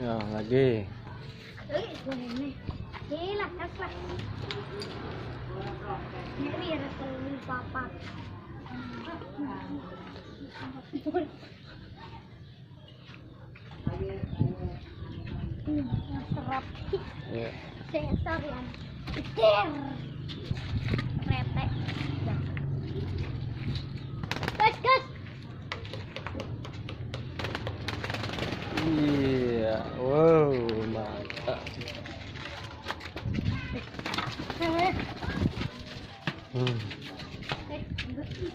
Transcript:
Ya, lagi. Gila, kasar. Ini biar terlalu papa. Serap. Ya. Sensor yang der. Rete. Gas, gas. Iya, wow, mantap. Hmm.